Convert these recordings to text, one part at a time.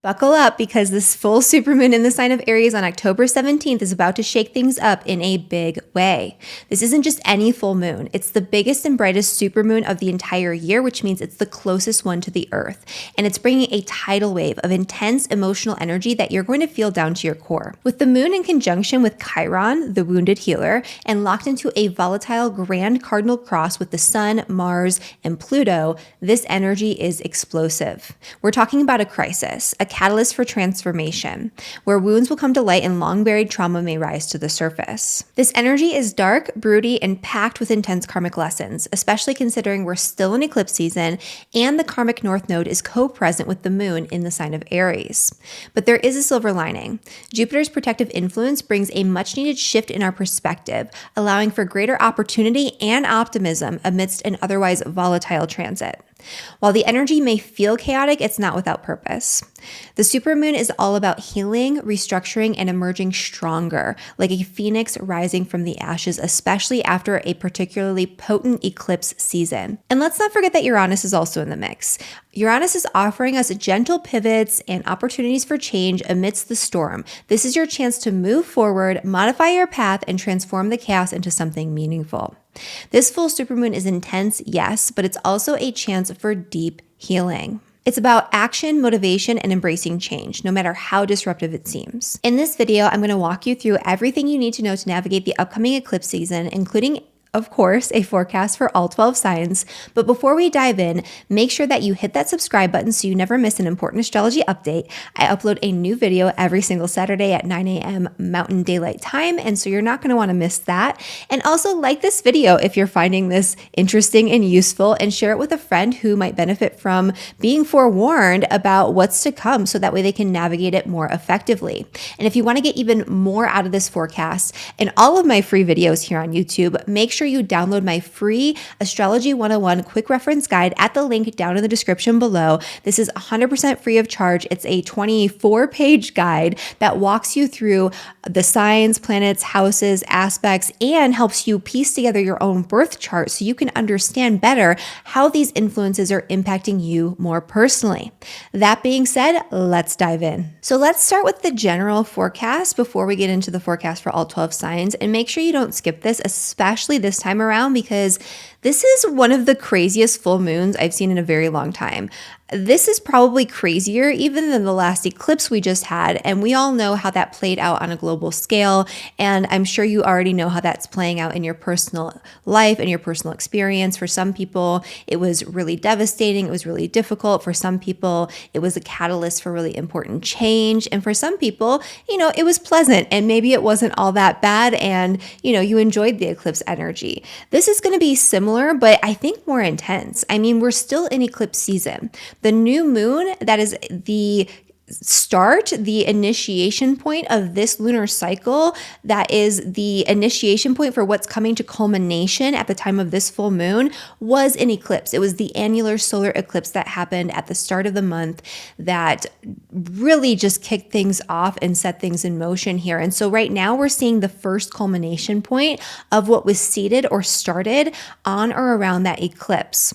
Buckle up because this full supermoon in the sign of Aries on October 17th is about to shake things up in a big way. This isn't just any full moon. It's the biggest and brightest supermoon of the entire year, which means it's the closest one to the earth. And it's bringing a tidal wave of intense emotional energy that you're going to feel down to your core. With the moon in conjunction with Chiron, the wounded healer, and locked into a volatile grand cardinal cross with the sun, Mars, and Pluto, this energy is explosive. We're talking about a crisis, a catalyst for transformation, where wounds will come to light and long-buried trauma may rise to the surface. This energy is dark, broody, and packed with intense karmic lessons, especially considering we're still in eclipse season and the karmic north node is co-present with the moon in the sign of Aries. But there is a silver lining. Jupiter's protective influence brings a much-needed shift in our perspective, allowing for greater opportunity and optimism amidst an otherwise volatile transit. While the energy may feel chaotic, it's not without purpose. The supermoon is all about healing, restructuring, and emerging stronger, like a phoenix rising from the ashes, especially after a particularly potent eclipse season. And let's not forget that Uranus is also in the mix. Uranus is offering us gentle pivots and opportunities for change amidst the storm. This is your chance to move forward, modify your path, and transform the chaos into something meaningful. This full supermoon is intense, yes, but it's also a chance for deep healing. It's about action, motivation, and embracing change, no matter how disruptive it seems. In this video, I'm going to walk you through everything you need to know to navigate the upcoming eclipse season, including of course, a forecast for all 12 signs. But before we dive in, make sure that you hit that subscribe button so you never miss an important astrology update. I upload a new video every single Saturday at 9 a.m. Mountain Daylight Time, and so you're not going to want to miss that. And also like this video if you're finding this interesting and useful, and share it with a friend who might benefit from being forewarned about what's to come so that way they can navigate it more effectively. And if you want to get even more out of this forecast and all of my free videos here on YouTube, make sure you download my free Astrology 101 quick reference guide at the link down in the description below. This is 100% free of charge. It's a 24-page guide that walks you through the signs, planets, houses, aspects, and helps you piece together your own birth chart so you can understand better how these influences are impacting you more personally. That being said, let's dive in. So let's start with the general forecast before we get into the forecast for all 12 signs, and make sure you don't skip this, especially this time around, because this is one of the craziest full moons I've seen in a very long time. This is probably crazier even than the last eclipse we just had, and we all know how that played out on a global scale, and I'm sure you already know how that's playing out in your personal life and your personal experience. For some people, it was really devastating. It was really difficult. For some people, it was a catalyst for really important change, and for some people, it was pleasant, and maybe it wasn't all that bad, and you enjoyed the eclipse energy. This is going to be similar, but I think more intense. I mean, we're still in eclipse season. The new moon, that is the initiation point of this lunar cycle, that is the initiation point for what's coming to culmination at the time of this full moon, was an eclipse. It was the annular solar eclipse that happened at the start of the month that really just kicked things off and set things in motion here. And so right now we're seeing the first culmination point of what was seeded or started on or around that eclipse.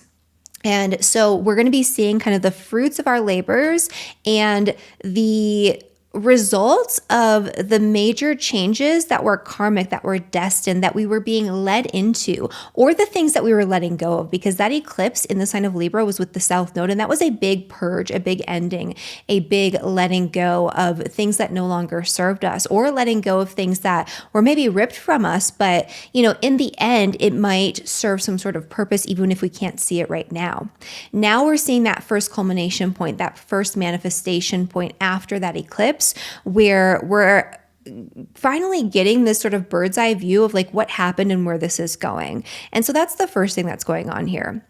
And so we're going to be seeing kind of the fruits of our labors and the results of the major changes that were karmic, that were destined, that we were being led into, or the things that we were letting go of, because that eclipse in the sign of Libra was with the South Node, and that was a big purge, a big ending, a big letting go of things that no longer served us, or letting go of things that were maybe ripped from us, but in the end, it might serve some sort of purpose, even if we can't see it right now. Now we're seeing that first culmination point, that first manifestation point after that eclipse, where we're finally getting this sort of bird's eye view of like what happened and where this is going. And so that's the first thing that's going on here.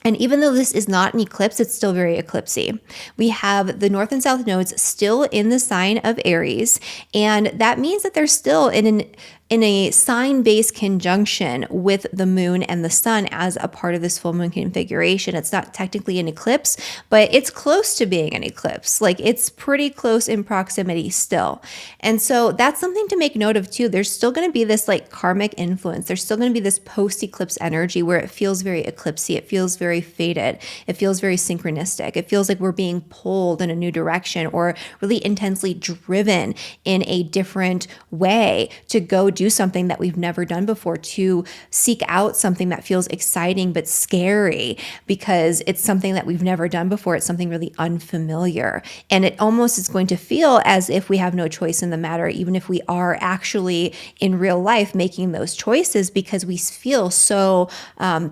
And even though this is not an eclipse, it's still very eclipsy. We have the north and south nodes still in the sign of Aries, and that means that they're still in in a sign-based conjunction with the moon and the sun as a part of this full moon configuration. It's not technically an eclipse, but it's close to being an eclipse. Like it's pretty close in proximity still. And so that's something to make note of too. There's still going to be this like karmic influence. There's still going to be this post-eclipse energy where it feels very eclipsy. It feels very fated. It feels very synchronistic. It feels like we're being pulled in a new direction or really intensely driven in a different way to go do something that we've never done before, to seek out something that feels exciting but scary because it's something that we've never done before. It's something really unfamiliar. And it almost is going to feel as if we have no choice in the matter, even if we are actually in real life making those choices, because we feel so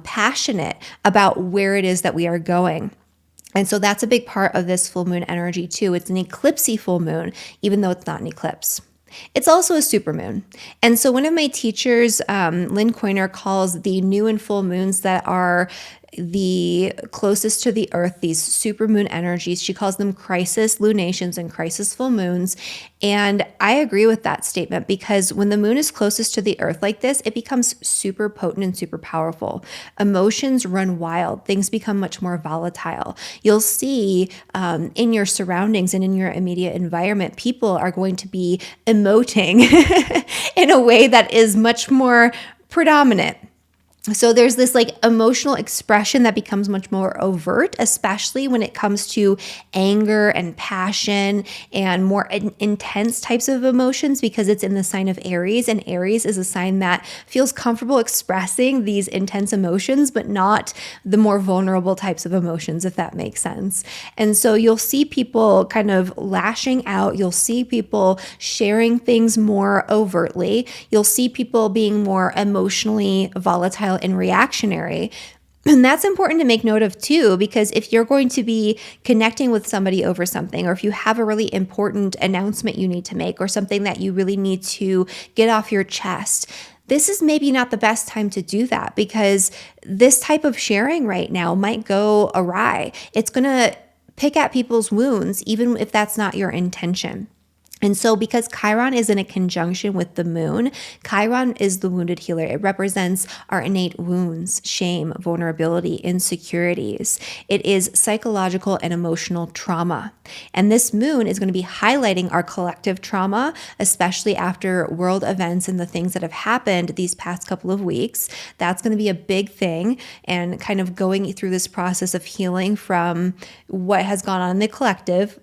passionate about where it is that we are going. And so that's a big part of this full moon energy too. It's an eclipsy full moon, even though it's not an eclipse. It's also a supermoon. And so one of my teachers, Lynn Coiner, calls the new and full moons that are the closest to the earth, these supermoon energies, she calls them crisis lunations and crisis full moons. And I agree with that statement, because when the moon is closest to the earth like this, it becomes super potent and super powerful. Emotions run wild. Things become much more volatile. You'll see in your surroundings and in your immediate environment, people are going to be emoting in a way that is much more predominant. So there's this like emotional expression that becomes much more overt, especially when it comes to anger and passion and more intense types of emotions, because it's in the sign of Aries, and Aries is a sign that feels comfortable expressing these intense emotions, but not the more vulnerable types of emotions, if that makes sense. And so you'll see people kind of lashing out. You'll see people sharing things more overtly. You'll see people being more emotionally volatile and reactionary. And that's important to make note of too, because if you're going to be connecting with somebody over something, or if you have a really important announcement you need to make, or something that you really need to get off your chest, this is maybe not the best time to do that, because this type of sharing right now might go awry. It's going to pick at people's wounds, even if that's not your intention. And so because Chiron is in a conjunction with the moon, Chiron is the wounded healer. It represents our innate wounds, shame, vulnerability, insecurities. It is psychological and emotional trauma. And this moon is going to be highlighting our collective trauma, especially after world events and the things that have happened these past couple of weeks. That's going to be a big thing, and kind of going through this process of healing from what has gone on in the collective.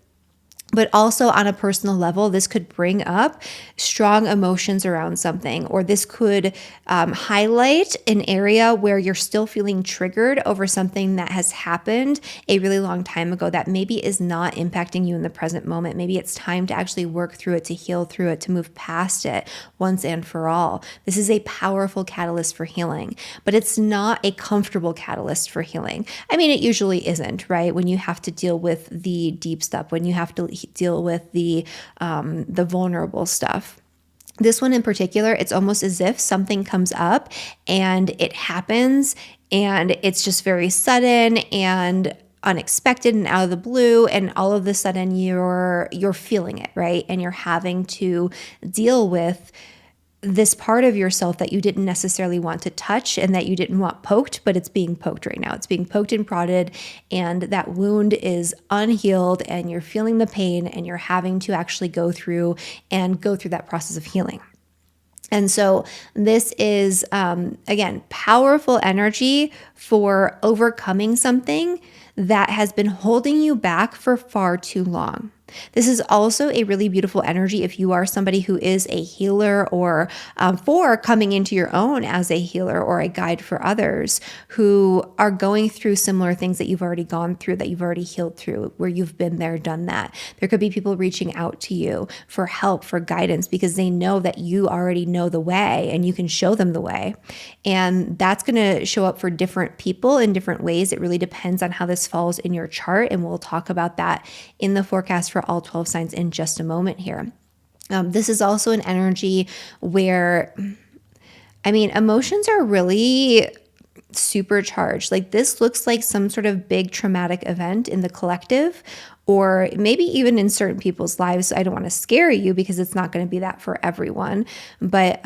But also on a personal level, this could bring up strong emotions around something, or this could highlight an area where you're still feeling triggered over something that has happened a really long time ago that maybe is not impacting you in the present moment. Maybe it's time to actually work through it, to heal through it, to move past it once and for all. This is a powerful catalyst for healing, but it's not a comfortable catalyst for healing. I mean, it usually isn't, right? When you have to deal with the deep stuff, when you have to deal with the vulnerable stuff. This one in particular, it's almost as if something comes up and it happens and it's just very sudden and unexpected and out of the blue, and all of a sudden you're feeling it, right? And you're having to deal with this part of yourself that you didn't necessarily want to touch and that you didn't want poked, but it's being poked right now. It's being poked and prodded, and that wound is unhealed, and you're feeling the pain, and you're having to actually go through that process of healing. And so this is, again, powerful energy for overcoming something that has been holding you back for far too long. This is also a really beautiful energy if you are somebody who is a healer, or for coming into your own as a healer or a guide for others who are going through similar things that you've already gone through, that you've already healed through, where you've been there, done that. There could be people reaching out to you for help, for guidance, because they know that you already know the way and you can show them the way. And that's going to show up for different people in different ways. It really depends on how this falls in your chart, and we'll talk about that in the forecast for all 12 signs in just a moment here. This is also an energy where, I mean, emotions are really supercharged. Like, this looks like some sort of big traumatic event in the collective, or maybe even in certain people's lives. I don't want to scare you because it's not going to be that for everyone, but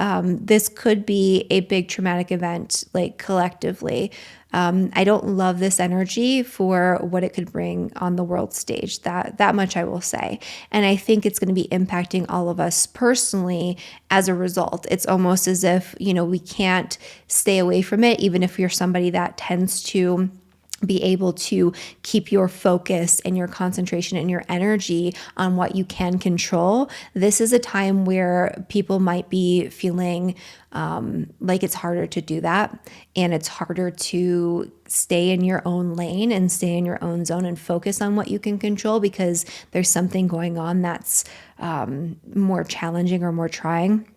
this could be a big traumatic event, like collectively. I don't love this energy for what it could bring on the world stage. That much I will say. And I think it's going to be impacting all of us personally as a result. It's almost as if, we can't stay away from it, even if you're somebody that tends to be able to keep your focus and your concentration and your energy on what you can control. This is a time where people might be feeling like it's harder to do that, and it's harder to stay in your own lane and stay in your own zone and focus on what you can control, because there's something going on that's more challenging or more trying.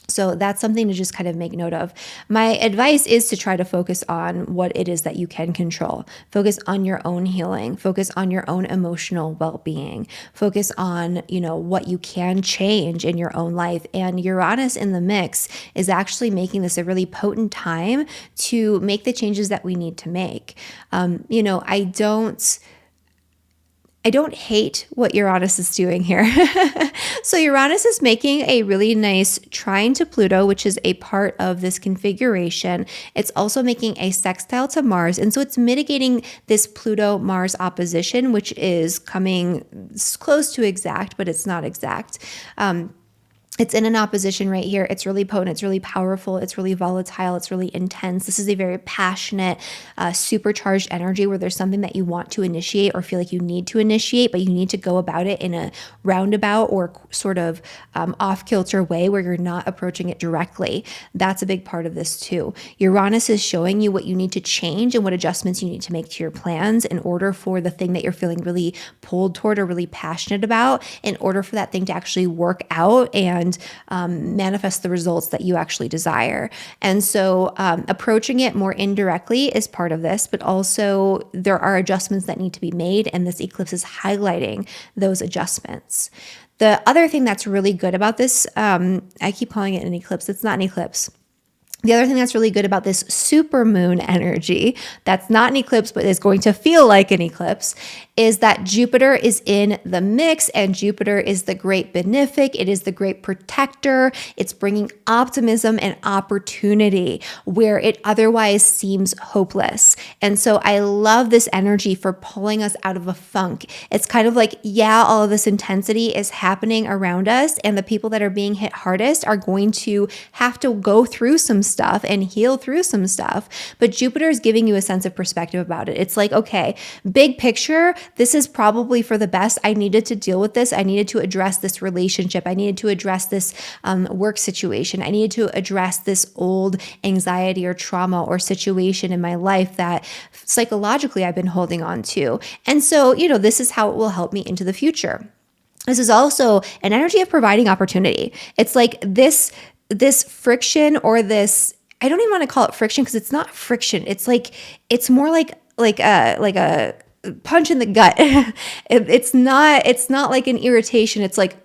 So that's something to just kind of make note of. My advice is to try to focus on what it is that you can control. Focus on your own healing. Focus on your own emotional well-being. Focus on, what you can change in your own life. And Uranus in the mix is actually making this a really potent time to make the changes that we need to make. I don't hate what Uranus is doing here. So Uranus is making a really nice trine to Pluto, which is a part of this configuration. It's also making a sextile to Mars. And so it's mitigating this Pluto-Mars opposition, which is coming close to exact, but it's not exact. It's in an opposition right here. It's really potent. It's really powerful. It's really volatile. It's really intense. This is a very passionate, supercharged energy where there's something that you want to initiate or feel like you need to initiate, but you need to go about it in a roundabout or sort of off-kilter way where you're not approaching it directly. That's a big part of this too. Uranus is showing you what you need to change and what adjustments you need to make to your plans in order for the thing that you're feeling really pulled toward or really passionate about, in order for that thing to actually work out and manifest the results that you actually desire. And so approaching it more indirectly is part of this, but also there are adjustments that need to be made, and this eclipse is highlighting those adjustments. The other thing that's really good about this, I keep calling it an eclipse. It's not an eclipse. The other thing that's really good about this supermoon energy, that's not an eclipse, but is going to feel like an eclipse, is that Jupiter is in the mix, and Jupiter is the great benefic. It is the great protector. It's bringing optimism and opportunity where it otherwise seems hopeless. And so I love this energy for pulling us out of a funk. It's kind of like, all of this intensity is happening around us, and the people that are being hit hardest are going to have to go through some stuff and heal through some stuff. But Jupiter is giving you a sense of perspective about it. It's like, okay, big picture, this is probably for the best. I needed to deal with this. I needed to address this relationship. I needed to address this work situation. I needed to address this old anxiety or trauma or situation in my life that psychologically I've been holding on to. And so, this is how it will help me into the future. This is also an energy of providing opportunity. It's like this friction, or this, I don't even want to call it friction because it's not friction. It's like, it's more like a punch in the gut. It's not like an irritation. It's like,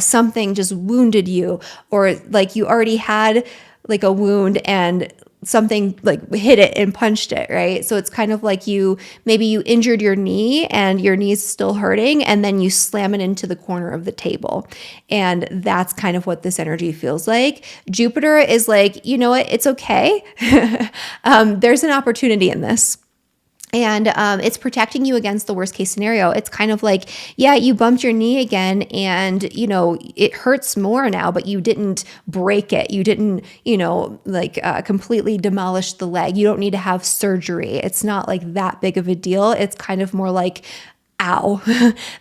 something just wounded you, or like you already had like a wound and something like hit it and punched it, right? So it's kind of like maybe you injured your knee and your knee's still hurting, and then you slam it into the corner of the table. And that's kind of what this energy feels like. Jupiter is like, you know what? It's okay. There's an opportunity in this. And it's protecting you against the worst case scenario. It's kind of like, you bumped your knee again, and, it hurts more now, but you didn't break it. You didn't, completely demolish the leg. You don't need to have surgery. It's not like that big of a deal. It's kind of more like, ow,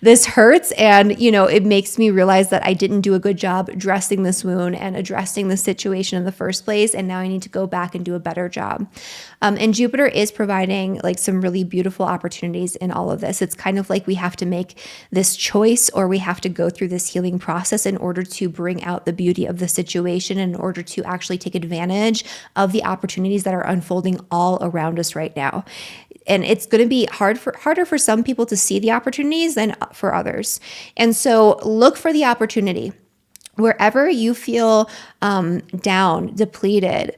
this hurts. And, it makes me realize that I didn't do a good job dressing this wound and addressing the situation in the first place. And now I need to go back and do a better job. And Jupiter is providing like some really beautiful opportunities in all of this. It's kind of like we have to make this choice, or we have to go through this healing process in order to bring out the beauty of the situation, in order to actually take advantage of the opportunities that are unfolding all around us right now. And it's going to be harder for some people to see the opportunities than for others. And so look for the opportunity. Wherever you feel down, depleted,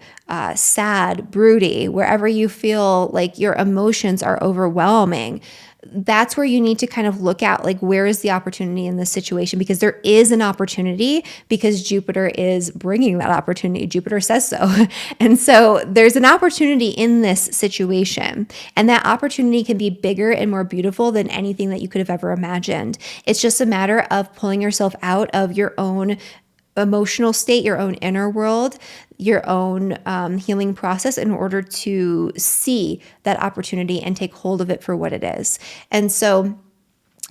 sad, broody, wherever you feel like your emotions are overwhelming, that's where you need to kind of look at, like, where is the opportunity in this situation? Because there is an opportunity, because Jupiter is bringing that opportunity. Jupiter says so. And so there's an opportunity in this situation, and that opportunity can be bigger and more beautiful than anything that you could have ever imagined. It's just a matter of pulling yourself out of your own emotional state, your own inner world, your own healing process, in order to see that opportunity and take hold of it for what it is. And so,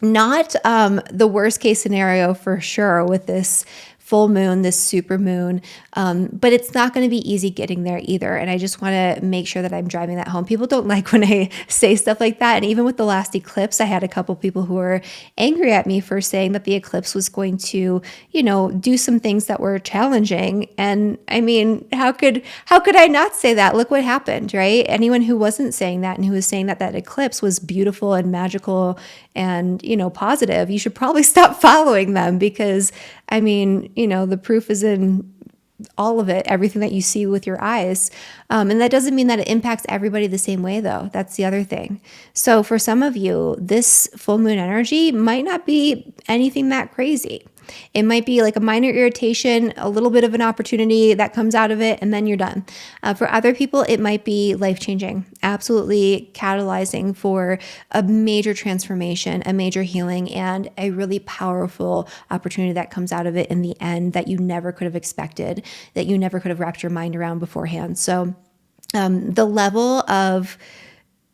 not the worst case scenario for sure with this full moon, this super moon, but it's not going to be easy getting there either. And I just want to make sure that I'm driving that home. People don't like when I say stuff like that. And even with the last eclipse, I had a couple people who were angry at me for saying that the eclipse was going to, do some things that were challenging. And I mean, how could I not say that? Look what happened, right? Anyone who wasn't saying that and who was saying that that eclipse was beautiful and magical and, positive, you should probably stop following them, because I mean, the proof is in all of it, everything that you see with your eyes. And that doesn't mean that it impacts everybody the same way, though. That's the other thing. So for some of you, this full moon energy might not be anything that crazy. It might be like a minor irritation, a little bit of an opportunity that comes out of it, and then you're done. For other people, it might be life-changing, absolutely catalyzing for a major transformation, a major healing, and a really powerful opportunity that comes out of it in the end that you never could have expected, that you never could have wrapped your mind around beforehand. So the level of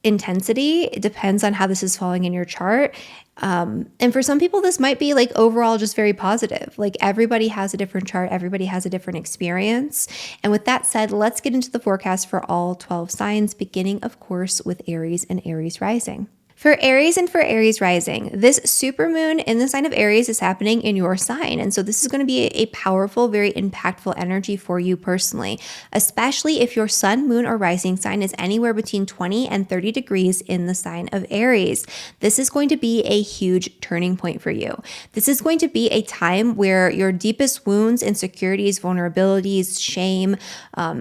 intensity, it depends on how this is falling in your chart. And for some people, this might be like overall just very positive. Like, everybody has a different chart, everybody has a different experience. And with that said, let's get into the forecast for all 12 signs, beginning, of course, with Aries and Aries rising. For Aries and for Aries rising, this supermoon in the sign of Aries is happening in your sign. And so this is going to be a powerful, very impactful energy for you personally, especially if your sun, moon, or rising sign is anywhere between 20 and 30 degrees in the sign of Aries. This is going to be a huge turning point for you. This is going to be a time where your deepest wounds, insecurities, vulnerabilities, shame,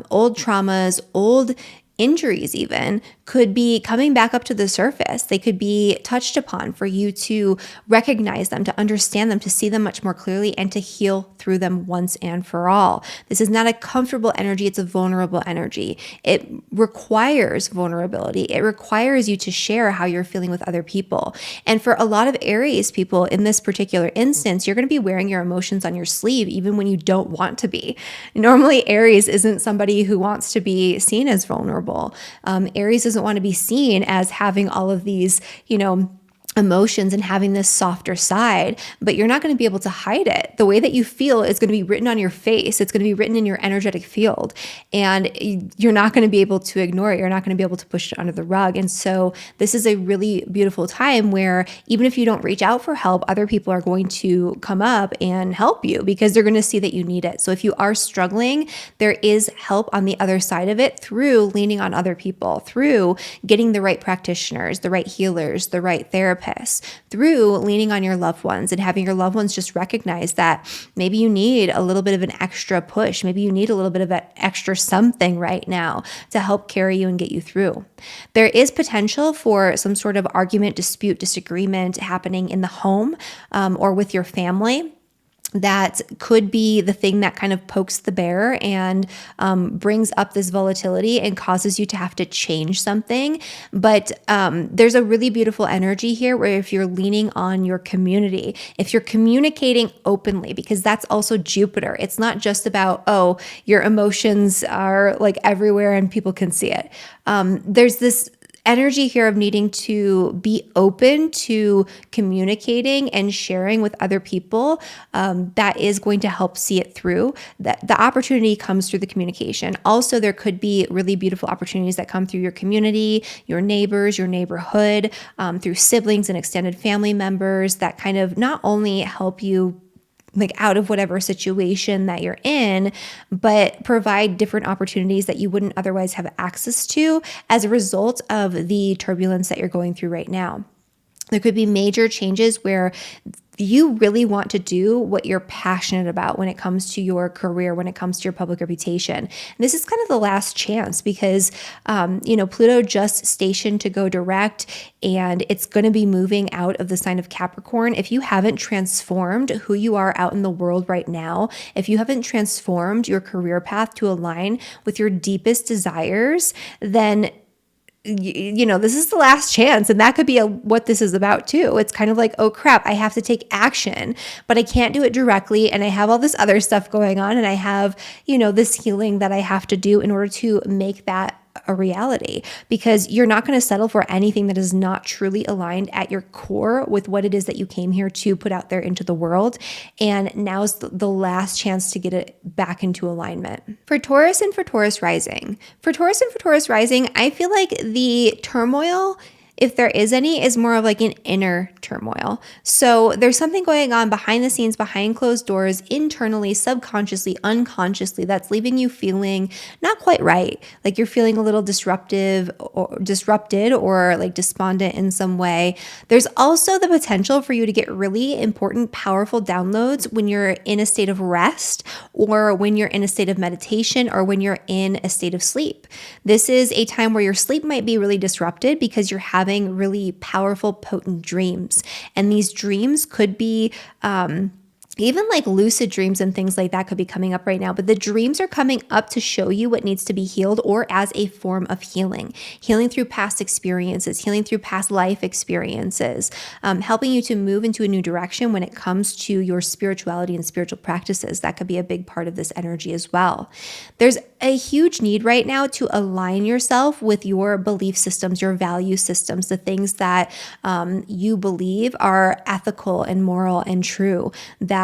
old traumas, old injuries even could be coming back up to the surface. They could be touched upon for you to recognize them, to understand them, to see them much more clearly, and to heal through them once and for all. This is not a comfortable energy. It's a vulnerable energy. It requires vulnerability. It requires you to share how you're feeling with other people. And for a lot of Aries people in this particular instance, you're going to be wearing your emotions on your sleeve, even when you don't want to be. Normally, Aries isn't somebody who wants to be seen as vulnerable. Aries doesn't want to be seen as having all of these, emotions and having this softer side, but you're not going to be able to hide it. The way that you feel is going to be written on your face. It's going to be written in your energetic field, and you're not going to be able to ignore it. You're not going to be able to push it under the rug. And so this is a really beautiful time where even if you don't reach out for help, other people are going to come up and help you because they're going to see that you need it. So if you are struggling, there is help on the other side of it through leaning on other people, through getting the right practitioners, the right healers, the right therapists, through leaning on your loved ones and having your loved ones just recognize that maybe you need a little bit of an extra push. Maybe you need a little bit of an extra something right now to help carry you and get you through. There is potential for some sort of argument, dispute, disagreement happening in the home or with your family. That could be the thing that kind of pokes the bear and brings up this volatility and causes you to have to change something. But there's a really beautiful energy here where if you're leaning on your community, if you're communicating openly, because that's also Jupiter. It's not just about, oh, your emotions are like everywhere and people can see it. There's this energy here of needing to be open to communicating and sharing with other people that is going to help see it through. That the opportunity comes through the communication. Also, there could be really beautiful opportunities that come through your community, your neighbors, your neighborhood, through siblings and extended family members that kind of not only help you like out of whatever situation that you're in, but provide different opportunities that you wouldn't otherwise have access to as a result of the turbulence that you're going through right now. There could be major changes where you really want to do what you're passionate about when it comes to your career, when it comes to your public reputation. And this is kind of the last chance because, Pluto just stationed to go direct, and it's going to be moving out of the sign of Capricorn. If you haven't transformed who you are out in the world right now, if you haven't transformed your career path to align with your deepest desires, then this is the last chance. And that could be what this is about too. It's kind of like, oh crap, I have to take action, but I can't do it directly. And I have all this other stuff going on. And I have, this healing that I have to do in order to make that a reality, because you're not going to settle for anything that is not truly aligned at your core with what it is that you came here to put out there into the world. And now's the last chance to get it back into alignment. For Taurus and for Taurus rising, I feel like the turmoil, if there is any, is more of like an inner turmoil. So there's something going on behind the scenes, behind closed doors, internally, subconsciously, unconsciously, that's leaving you feeling not quite right. Like you're feeling a little disrupted or like despondent in some way. There's also the potential for you to get really important, powerful downloads when you're in a state of rest, or when you're in a state of meditation, or when you're in a state of sleep. This is a time where your sleep might be really disrupted because you're having really powerful, potent dreams. And these dreams could be even like lucid dreams and things like that could be coming up right now. But the dreams are coming up to show you what needs to be healed, or as a form of healing through past experiences, healing through past life experiences, helping you to move into a new direction when it comes to your spirituality and spiritual practices. That could be a big part of this energy as well. There's a huge need right now to align yourself with your belief systems, your value systems, the things that you believe are ethical and moral and true, that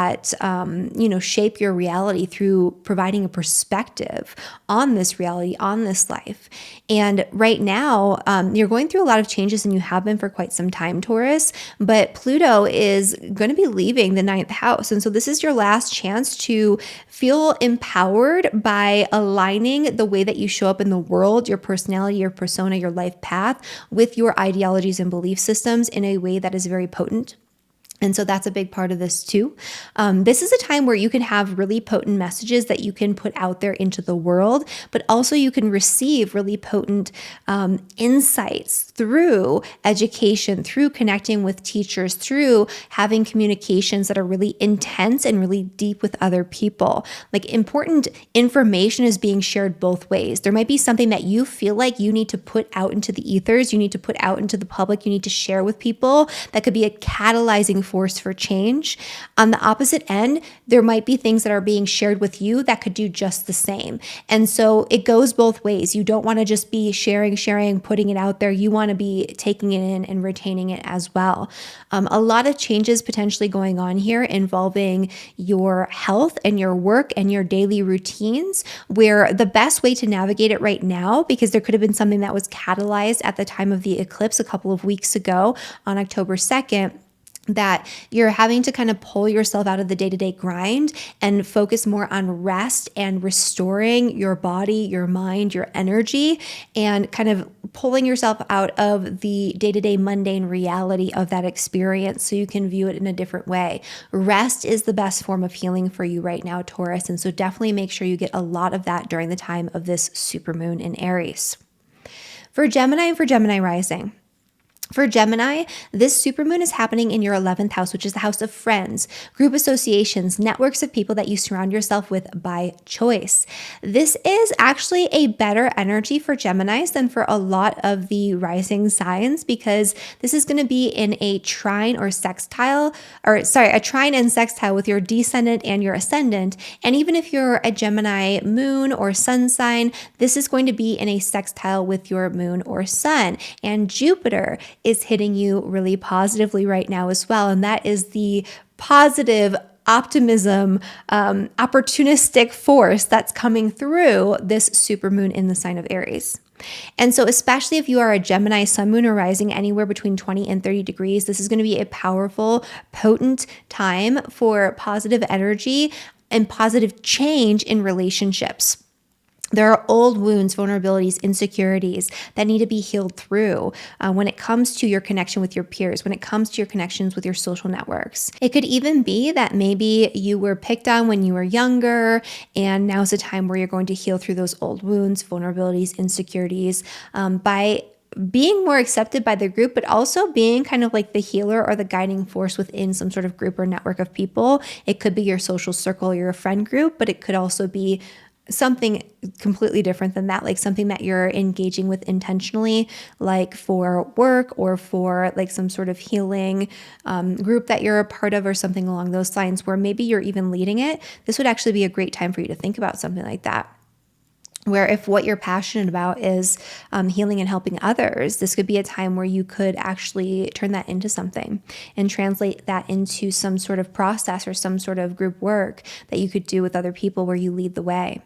shape your reality through providing a perspective on this reality, on this life. And right now, you're going through a lot of changes, and you have been for quite some time, Taurus, but Pluto is going to be leaving the 9th house. And so this is your last chance to feel empowered by aligning the way that you show up in the world, your personality, your persona, your life path with your ideologies and belief systems in a way that is very potent. And so that's a big part of this too. This is a time where you can have really potent messages that you can put out there into the world, but also you can receive really potent insights through education, through connecting with teachers, through having communications that are really intense and really deep with other people. Like, important information is being shared both ways. There might be something that you feel like you need to put out into the ethers, you need to put out into the public, you need to share with people. That could be a catalyzing force for change. On the opposite end, there might be things that are being shared with you that could do just the same. And so it goes both ways. You don't want to just be sharing, putting it out there. You want to be taking it in and retaining it as well. A lot of changes potentially going on here involving your health and your work and your daily routines, where the best way to navigate it right now, because there could have been something that was catalyzed at the time of the eclipse a couple of weeks ago on October 2nd, that you're having to kind of pull yourself out of the day-to-day grind and focus more on rest and restoring your body, your mind, your energy, and kind of pulling yourself out of the day-to-day mundane reality of that experience so you can view it in a different way. Rest is the best form of healing for you right now, Taurus, and so definitely make sure you get a lot of that during the time of this supermoon in Aries. For Gemini and for Gemini rising, for Gemini, this supermoon is happening in your 11th house, which is the house of friends, group associations, networks of people that you surround yourself with by choice. This is actually a better energy for Geminis than for a lot of the rising signs, because this is going to be in a trine and sextile with your descendant and your ascendant. And even if you're a Gemini moon or sun sign, this is going to be in a sextile with your moon or sun. And Jupiter is hitting you really positively right now as well. And that is the positive optimism, opportunistic force that's coming through this supermoon in the sign of Aries. And so especially if you are a Gemini sun, moon, or rising anywhere between 20 and 30 degrees, this is going to be a powerful, potent time for positive energy and positive change in relationships. There are old wounds, vulnerabilities, insecurities that need to be healed through when it comes to your connection with your peers, when it comes to your connections with your social networks. It could even be that maybe you were picked on when you were younger, and now's the time where you're going to heal through those old wounds, vulnerabilities, insecurities by being more accepted by the group, but also being kind of like the healer or the guiding force within some sort of group or network of people. It could be your social circle, your friend group, but it could also be something completely different than that, like something that you're engaging with intentionally, like for work or for like some sort of healing group that you're a part of or something along those lines, where maybe you're even leading it. This would actually be a great time for you to think about something like that, where if what you're passionate about is healing and helping others, this could be a time where you could actually turn that into something and translate that into some sort of process or some sort of group work that you could do with other people where you lead the way.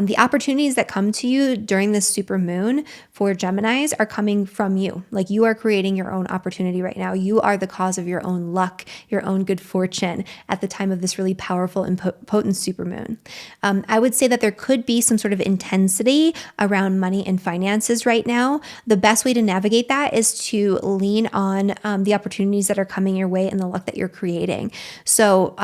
The opportunities that come to you during this super moon for Geminis are coming from you. Like, you are creating your own opportunity right now. You are the cause of your own luck, your own good fortune at the time of this really powerful and potent super moon. I would say that there could be some sort of intensity around money and finances right now. The best way to navigate that is to lean on the opportunities that are coming your way and the luck that you're creating. So,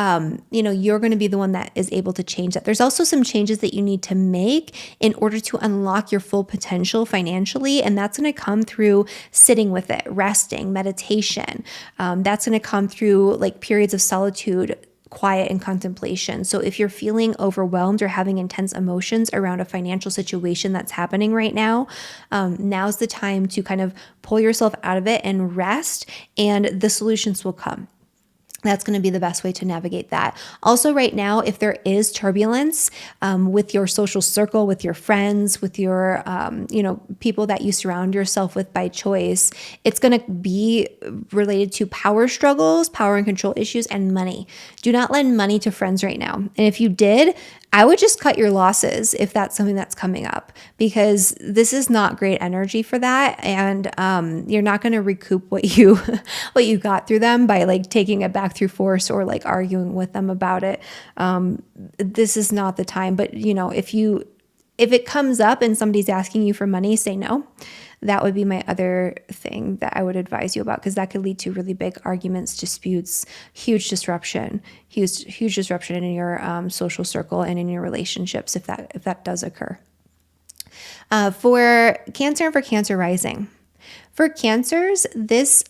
you're going to be the one that is able to change that. There's also some changes that you need to make in order to unlock your full potential financially. And that's going to come through sitting with it, resting, meditation. That's going to come through like periods of solitude, quiet, and contemplation. So if you're feeling overwhelmed or having intense emotions around a financial situation that's happening right now, now's the time to kind of pull yourself out of it and rest, and the solutions will come. That's going to be the best way to navigate that. Also, right now, if there is turbulence with your social circle, with your friends, with your, people that you surround yourself with by choice, it's going to be related to power struggles, power and control issues, and money. Do not lend money to friends right now. And if you did, I would just cut your losses if that's something that's coming up, because this is not great energy for that. And you're not going to recoup what you got through them by like taking it back through force or like arguing with them about it. This is not the time. But if it comes up and somebody's asking you for money, say no. That would be my other thing that I would advise you about, because that could lead to really big arguments, disputes, huge disruption in your social circle and in your relationships if that does occur. For Cancer and for Cancer rising. For Cancers, this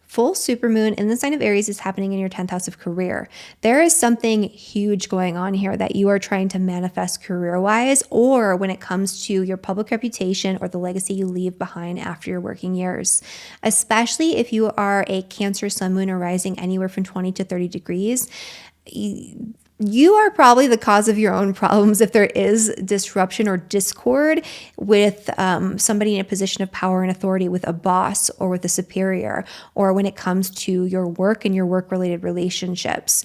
full supermoon in the sign of Aries is happening in your 10th house of career. There is something huge going on here that you are trying to manifest career-wise, or when it comes to your public reputation or the legacy you leave behind after your working years. Especially if you are a Cancer sun, moon, or rising anywhere from 20 to 30 degrees. You are probably the cause of your own problems if there is disruption or discord with somebody in a position of power and authority, with a boss or with a superior, or when it comes to your work and your work-related relationships.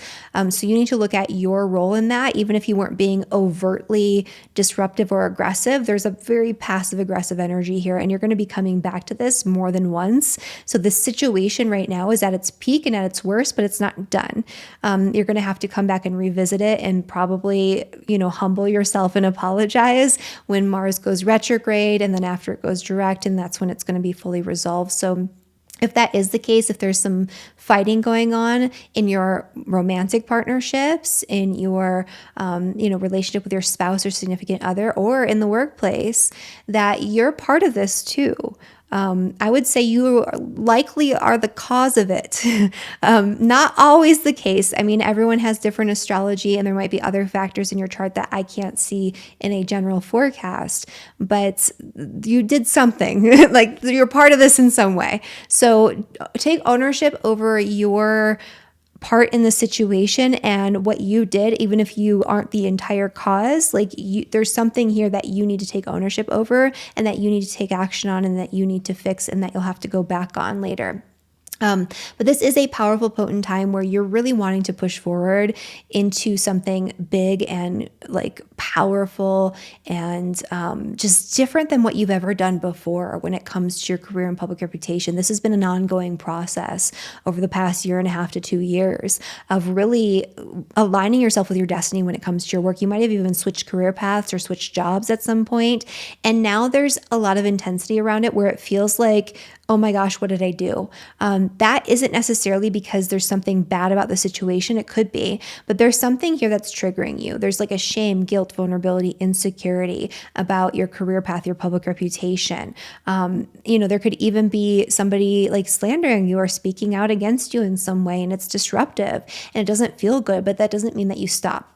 So you need to look at your role in that. Even if you weren't being overtly disruptive or aggressive, there's a very passive-aggressive energy here, and you're going to be coming back to this more than once. So this situation right now is at its peak and at its worst, but it's not done. You're going to have to come back and revisit it and probably, humble yourself and apologize when Mars goes retrograde, and then after it goes direct, and that's when it's going to be fully resolved. So if that is the case, if there's some fighting going on in your romantic partnerships, in your, relationship with your spouse or significant other, or in the workplace, that you're part of this too. I would say you likely are the cause of it. Not always the case. I mean, everyone has different astrology, and there might be other factors in your chart that I can't see in a general forecast, but you did something. Like, you're part of this in some way. So take ownership over your part in the situation and what you did, even if you aren't the entire cause. There's something here that you need to take ownership over, and that you need to take action on, and that you need to fix, and that you'll have to go back on later. But this is a powerful, potent time where you're really wanting to push forward into something big and like powerful and just different than what you've ever done before when it comes to your career and public reputation. This has been an ongoing process over the past 1.5 to 2 years of really aligning yourself with your destiny when it comes to your work. You might have even switched career paths or switched jobs at some point, and now there's a lot of intensity around it where it feels like, oh my gosh, what did I do? That isn't necessarily because there's something bad about the situation. It could be, but there's something here that's triggering you. There's like a shame, guilt, vulnerability, insecurity about your career path, your public reputation. There could even be somebody like slandering you or speaking out against you in some way, and it's disruptive and it doesn't feel good, but that doesn't mean that you stop.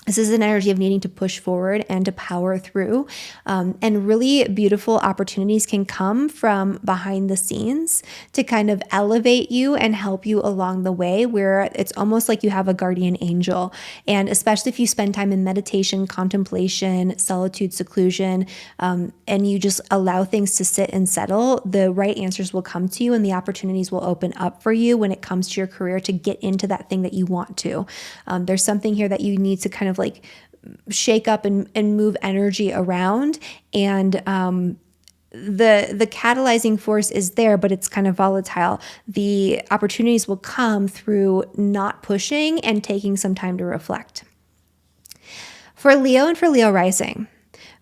This is an energy of needing to push forward and to power through. And really beautiful opportunities can come from behind the scenes to kind of elevate you and help you along the way, where it's almost like you have a guardian angel. And especially if you spend time in meditation, contemplation, solitude, seclusion, and you just allow things to sit and settle, the right answers will come to you and the opportunities will open up for you when it comes to your career to get into that thing that you want to. There's something here that you need to kind of like shake up and move energy around, and the catalyzing force is there, but it's kind of volatile. The opportunities will come through not pushing and taking some time to reflect. For Leo and for Leo rising.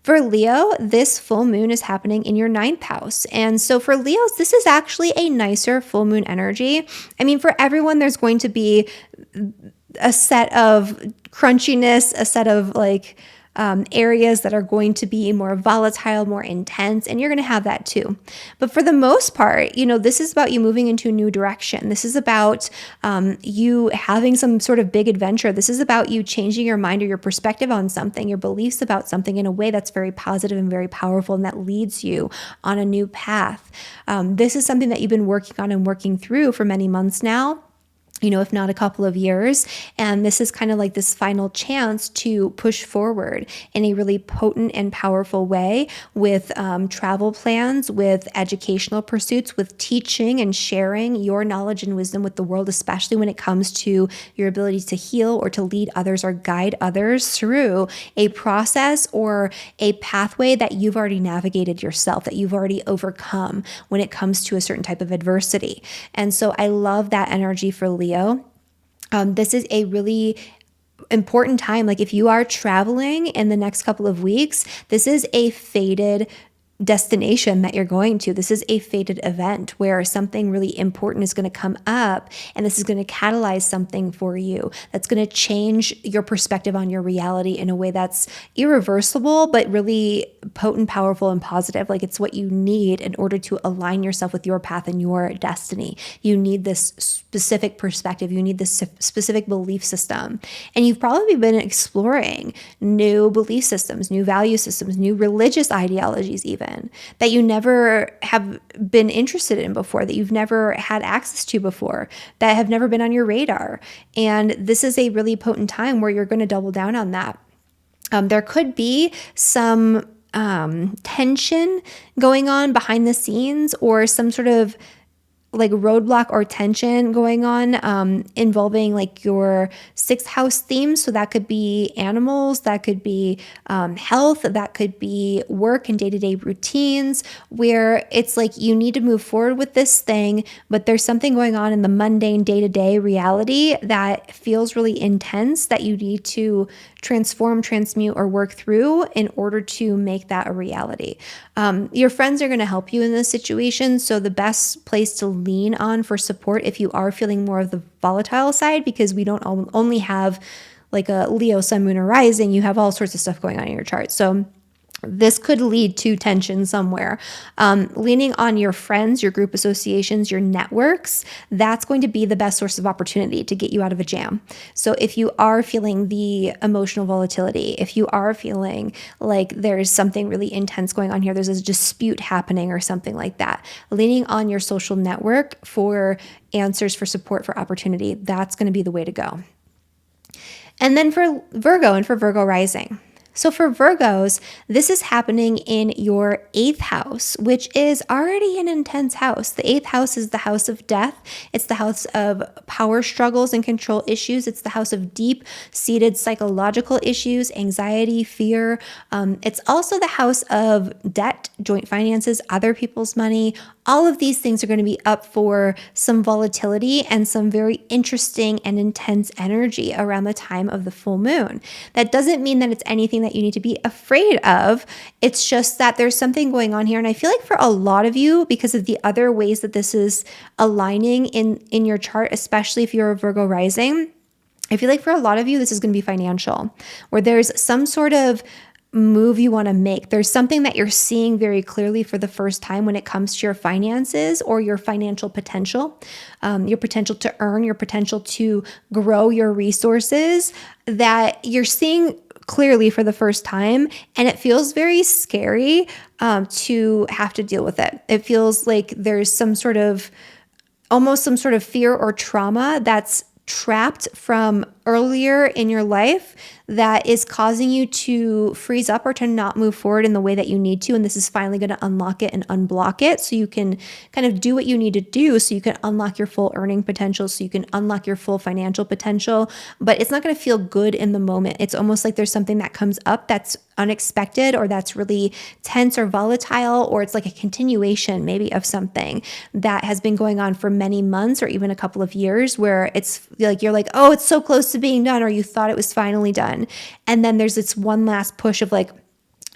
For Leo, this full moon is happening in your 9th house. And so for Leos, this is actually a nicer full moon energy. I mean, for everyone, there's going to be a set of crunchiness, a set of like areas that are going to be more volatile, more intense, and you're going to have that too. But for the most part, this is about you moving into a new direction. This is about you having some sort of big adventure. This is about you changing your mind or your perspective on something, your beliefs about something in a way that's very positive and very powerful, and that leads you on a new path. This is something that you've been working on and working through for many months now, if not a couple of years. And this is kind of like this final chance to push forward in a really potent and powerful way with travel plans, with educational pursuits, with teaching and sharing your knowledge and wisdom with the world, especially when it comes to your ability to heal or to lead others or guide others through a process or a pathway that you've already navigated yourself, that you've already overcome when it comes to a certain type of adversity. And so I love that energy for Leo. This is a really important time. Like if you are traveling in the next couple of weeks, this is a fated destination that you're going to. This is a fated event where something really important is going to come up, and this is going to catalyze something for you that's going to change your perspective on your reality in a way that's irreversible, but really potent, powerful, and positive. Like it's what you need in order to align yourself with your path and your destiny. You need this specific perspective. You need this specific belief system. And you've probably been exploring new belief systems, new value systems, new religious ideologies even, that you never have been interested in before, that you've never had access to before, that have never been on your radar. And this is a really potent time where you're going to double down on that. There could be some tension going on behind the scenes, or some sort of like roadblock or tension going on involving like your 6th house themes. So that could be animals, that could be health, that could be work and day-to-day routines, where it's like you need to move forward with this thing, but there's something going on in the mundane day-to-day reality that feels really intense that you need to transform, transmute, or work through in order to make that a reality. Your friends are going to help you in this situation. So the best place to lean on for support if you are feeling more of the volatile side, because we don't only have like a Leo, Sun, Moon, or Rising, you have all sorts of stuff going on in your chart. So this could lead to tension somewhere. Leaning on your friends, your group associations, your networks, that's going to be the best source of opportunity to get you out of a jam. So if you are feeling the emotional volatility, if you are feeling like there's something really intense going on here, there's a dispute happening or something like that, leaning on your social network for answers, for support, for opportunity, that's going to be the way to go. And then for Virgo and for Virgo rising. So for Virgos, this is happening in your 8th house, which is already an intense house. The 8th house is the house of death. It's the house of power struggles and control issues. It's the house of deep-seated psychological issues, anxiety, fear. It's also the house of debt, joint finances, other people's money. All of these things are going to be up for some volatility and some very interesting and intense energy around the time of the full moon. That doesn't mean that it's anything that you need to be afraid of. It's just that there's something going on here. And I feel like for a lot of you, because of the other ways that this is aligning in your chart, especially if you're a Virgo rising, I feel like for a lot of you, this is going to be financial, where there's some sort of move you want to make. There's something that you're seeing very clearly for the first time when it comes to your finances or your financial potential, your potential to earn, your potential to grow your resources, that you're seeing clearly for the first time. And it feels very scary to have to deal with it. It feels like there's almost some sort of fear or trauma that's trapped from earlier in your life that is causing you to freeze up or to not move forward in the way that you need to. And this is finally going to unlock it and unblock it so you can kind of do what you need to do so you can unlock your full earning potential, so you can unlock your full financial potential. But it's not going to feel good in the moment. It's almost like there's something that comes up that's unexpected or that's really tense or volatile, or it's like a continuation maybe of something that has been going on for many months or even a couple of years, where it's like you're like, oh, it's so close to being done, or you thought it was finally done. And then there's this one last push of like,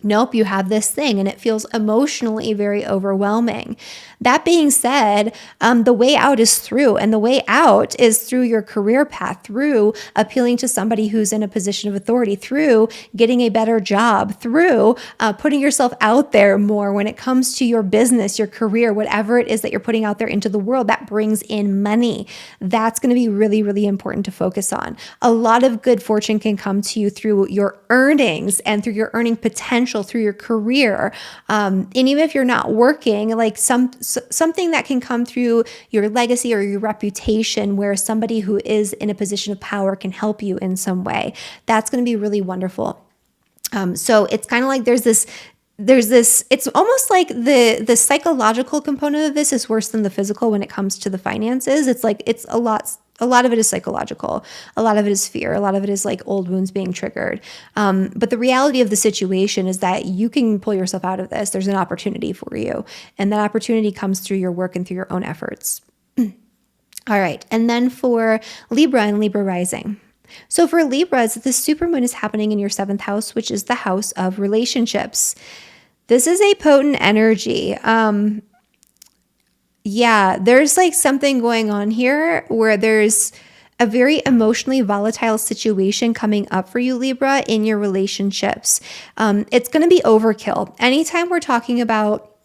nope, you have this thing, and it feels emotionally very overwhelming. That being said, the way out is through, and the way out is through your career path, through appealing to somebody who's in a position of authority, through getting a better job, through putting yourself out there more when it comes to your business, your career, whatever it is that you're putting out there into the world that brings in money. That's going to be really, really important to focus on. A lot of good fortune can come to you through your earnings and through your earning potential, through your career. And even if you're not working, like something that can come through your legacy or your reputation, where somebody who is in a position of power can help you in some way. That's going to be really wonderful. So it's kind of like there's this, it's almost like the psychological component of this is worse than the physical when it comes to the finances. It's like, it's a lot of it is psychological. A lot of it is fear. A lot of it is like old wounds being triggered. But the reality of the situation is that you can pull yourself out of this. There's an opportunity for you. And that opportunity comes through your work and through your own efforts. All right. And then for Libra and Libra rising. So for Libras, the supermoon is happening in your 7th house, which is the house of relationships. This is a potent energy. Yeah, there's like something going on here where there's a very emotionally volatile situation coming up for you, Libra, in your relationships. It's going to be overkill. Anytime we're talking about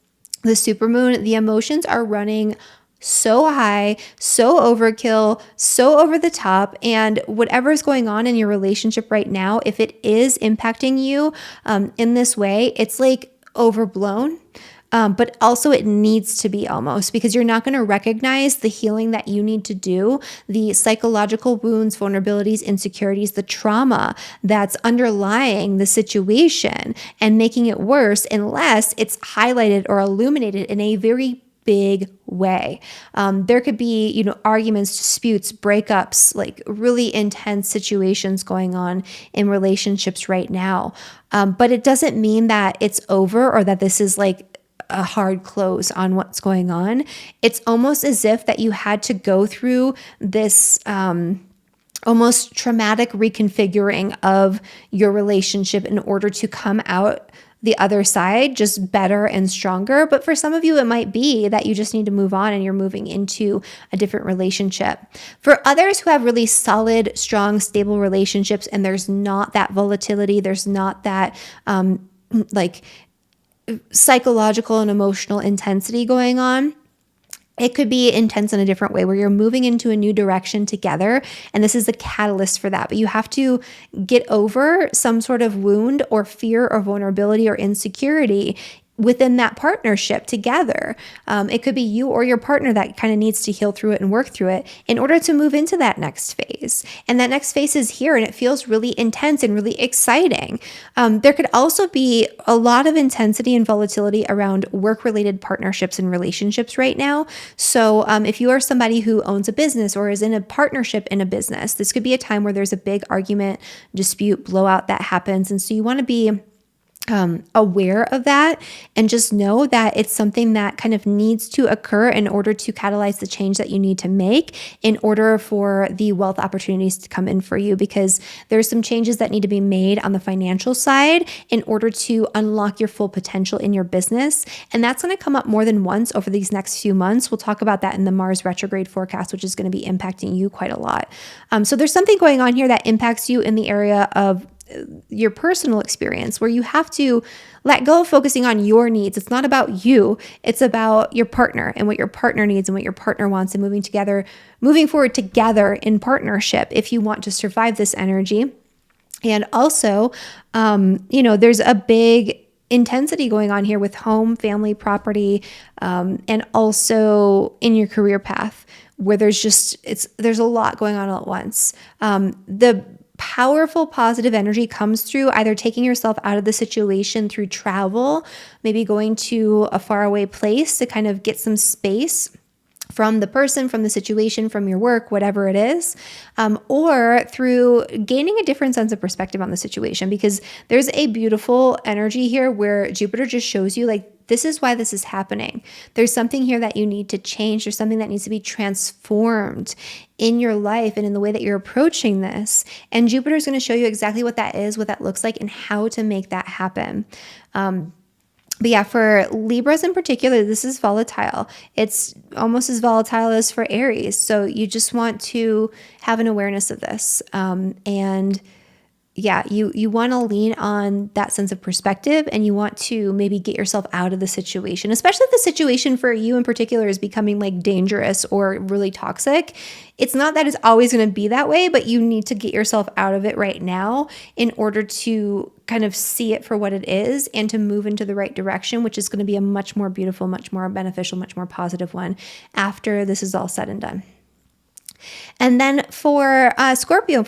the supermoon, the emotions are running so high, so overkill, so over the top, and whatever is going on in your relationship right now, if it is impacting you in this way, it's like overblown. But also it needs to be almost, because you're not going to recognize the healing that you need to do, the psychological wounds, vulnerabilities, insecurities, the trauma that's underlying the situation and making it worse unless it's highlighted or illuminated in a very big way. There could be, arguments, disputes, breakups, like really intense situations going on in relationships right now. But it doesn't mean that it's over or that this is like a hard close on what's going on. It's almost as if that you had to go through this almost traumatic reconfiguring of your relationship in order to come out the other side just better and stronger. But for some of you, it might be that you just need to move on and you're moving into a different relationship. For others who have really solid, strong, stable relationships and there's not that volatility, there's not that like psychological and emotional intensity going on. It could be intense in a different way where you're moving into a new direction together. And this is the catalyst for that. But you have to get over some sort of wound or fear or vulnerability or insecurity within that partnership together. It could be you or your partner that kind of needs to heal through it and work through it in order to move into that next phase. And that next phase is here, and it feels really intense and really exciting. There could also be a lot of intensity and volatility around work-related partnerships and relationships right now. So if you are somebody who owns a business or is in a partnership in a business, this could be a time where there's a big argument, dispute, blowout that happens. And so you want to be aware of that and just know that it's something that kind of needs to occur in order to catalyze the change that you need to make in order for the wealth opportunities to come in for you, because there's some changes that need to be made on the financial side in order to unlock your full potential in your business. And that's going to come up more than once over these next few months. We'll talk about that in the Mars retrograde forecast, which is going to be impacting you quite a lot. So there's something going on here that impacts you in the area of your personal experience, where you have to let go of focusing on your needs. It's not about you. It's about your partner and what your partner needs and what your partner wants, and moving forward together in partnership if you want to survive this energy. And also, there's a big intensity going on here with home, family, property, and also in your career path, where there's a lot going on all at once. The powerful positive energy comes through either taking yourself out of the situation through travel, maybe going to a faraway place to kind of get some space from the person, from the situation, from your work, whatever it is, or through gaining a different sense of perspective on the situation, because there's a beautiful energy here where Jupiter just shows you, like, this is why this is happening. There's something here that you need to change. There's something that needs to be transformed in your life and in the way that you're approaching this. And Jupiter is going to show you exactly what that is, what that looks like, and how to make that happen. But yeah, for Libras in particular, this is volatile. It's almost as volatile as for Aries. So you just want to have an awareness of this. And yeah, you want to lean on that sense of perspective, and you want to maybe get yourself out of the situation, especially if the situation for you in particular is becoming like dangerous or really toxic. It's not that it's always going to be that way, but you need to get yourself out of it right now in order to kind of see it for what it is and to move into the right direction, which is going to be a much more beautiful, much more beneficial, much more positive one after this is all said and done. And then for Scorpio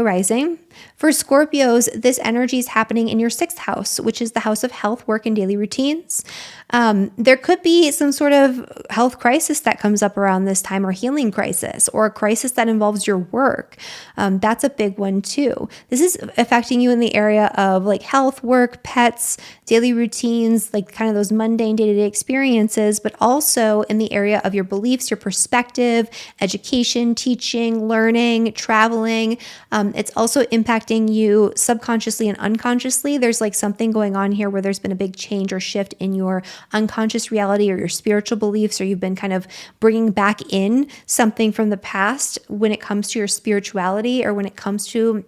rising, for Scorpios, this energy is happening in your 6th house, which is the house of health, work, and daily routines. There could be some sort of health crisis that comes up around this time, or healing crisis, or a crisis that involves your work. That's a big one too. This is affecting you in the area of like health, work, pets, daily routines, like kind of those mundane day-to-day experiences, but also in the area of your beliefs, your perspective, education, teaching, learning, traveling. It's also impacting you subconsciously and unconsciously. There's like something going on here where there's been a big change or shift in your unconscious reality or your spiritual beliefs, or you've been kind of bringing back in something from the past when it comes to your spirituality, or when it comes to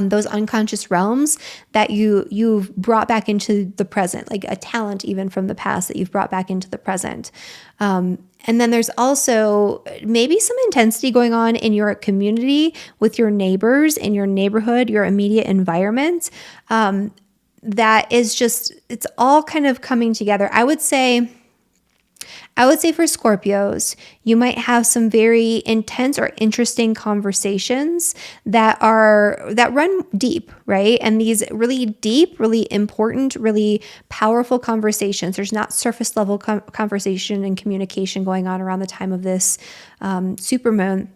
those unconscious realms that you've brought back into the present, like a talent even from the past that you've brought back into the present. And then there's also maybe some intensity going on in your community with your neighbors, in your neighborhood, your immediate environment. That is just, it's all kind of coming together. I would say for Scorpios, you might have some very intense or interesting conversations that run deep, right? And these really deep, really important, really powerful conversations. There's not surface level conversation and communication going on around the time of this supermoon.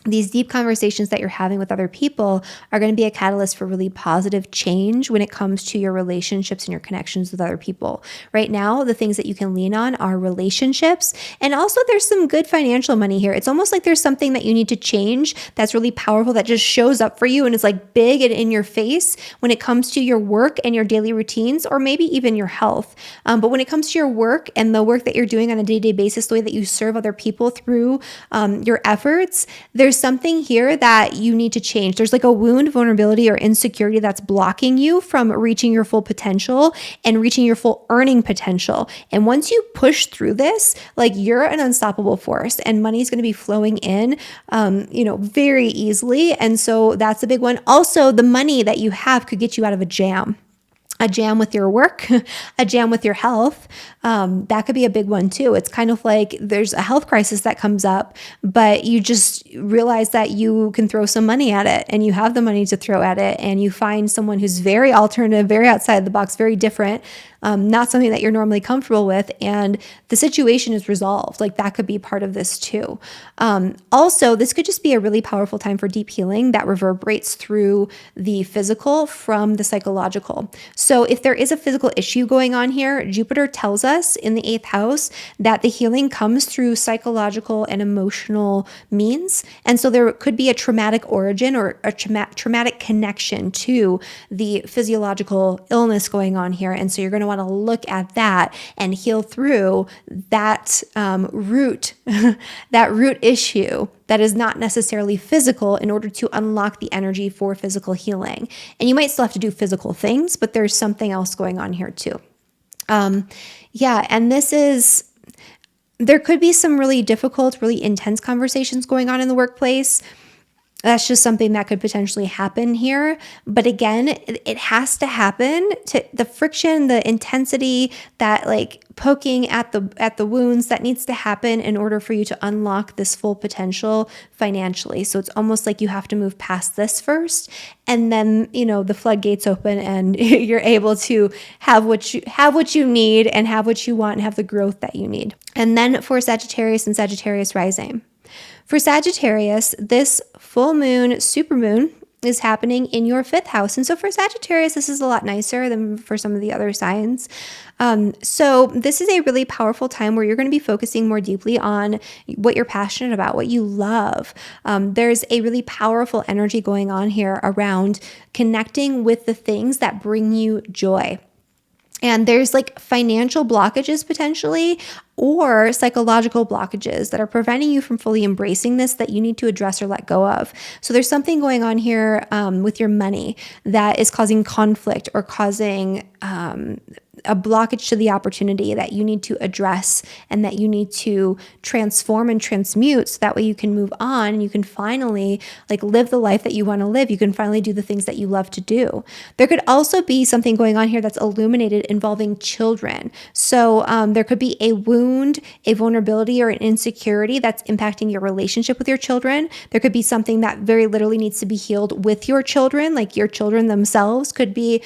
These deep conversations that you're having with other people are going to be a catalyst for really positive change when it comes to your relationships and your connections with other people. Right now, the things that you can lean on are relationships, and also there's some good financial money here. It's almost like there's something that you need to change that's really powerful that just shows up for you and is like big and in your face when it comes to your work and your daily routines, or maybe even your health. But when it comes to your work and the work that you're doing on a day-to-day basis, the way that you serve other people through your efforts, there's something here that you need to change. There's like a wound, vulnerability, or insecurity that's blocking you from reaching your full potential and reaching your full earning potential. And once you push through this, like, you're an unstoppable force, and money is going to be flowing in, very easily. And so that's a big one. Also, the money that you have could get you out of a jam. a jam with your work, a jam with your health. That could be a big one too. It's kind of like there's a health crisis that comes up, but you just realize that you can throw some money at it and you have the money to throw at it, and you find someone who's very alternative, very outside the box, very different, not something that you're normally comfortable with, and the situation is resolved. Like that could be part of this too. Also, this could just be a really powerful time for deep healing that reverberates through the physical from the psychological. So if there is a physical issue going on here, Jupiter tells us in the 8th house that the healing comes through psychological and emotional means. And so there could be a traumatic origin or a traumatic connection to the physiological illness going on here. And so you're going to want to look at that and heal through that root, that root issue that is not necessarily physical in order to unlock the energy for physical healing. And you might still have to do physical things, but there's something else going on here too. And there could be some really difficult, really intense conversations going on in the workplace. That's just something that could potentially happen here. But again, it has to happen to the friction, the intensity, that like poking at the wounds that needs to happen in order for you to unlock this full potential financially. So it's almost like you have to move past this first, and then, the floodgates open and you're able to have what you need and have what you want and have the growth that you need. And then for Sagittarius and Sagittarius rising. For Sagittarius, this full moon, supermoon, is happening in your 5th house. And so for Sagittarius, this is a lot nicer than for some of the other signs. So this is a really powerful time where you're going to be focusing more deeply on what you're passionate about, what you love. There's a really powerful energy going on here around connecting with the things that bring you joy. And there's like financial blockages potentially, or psychological blockages that are preventing you from fully embracing this that you need to address or let go of. So there's something going on here with your money that is causing conflict or causing a blockage to the opportunity that you need to address and that you need to transform and transmute, so that way you can move on and you can finally like live the life that you want to live. You can finally do the things that you love to do. There could also be something going on here that's illuminated involving children. So there could be a wound, a vulnerability, or an insecurity that's impacting your relationship with your children. There could be something that very literally needs to be healed with your children, like your children themselves could be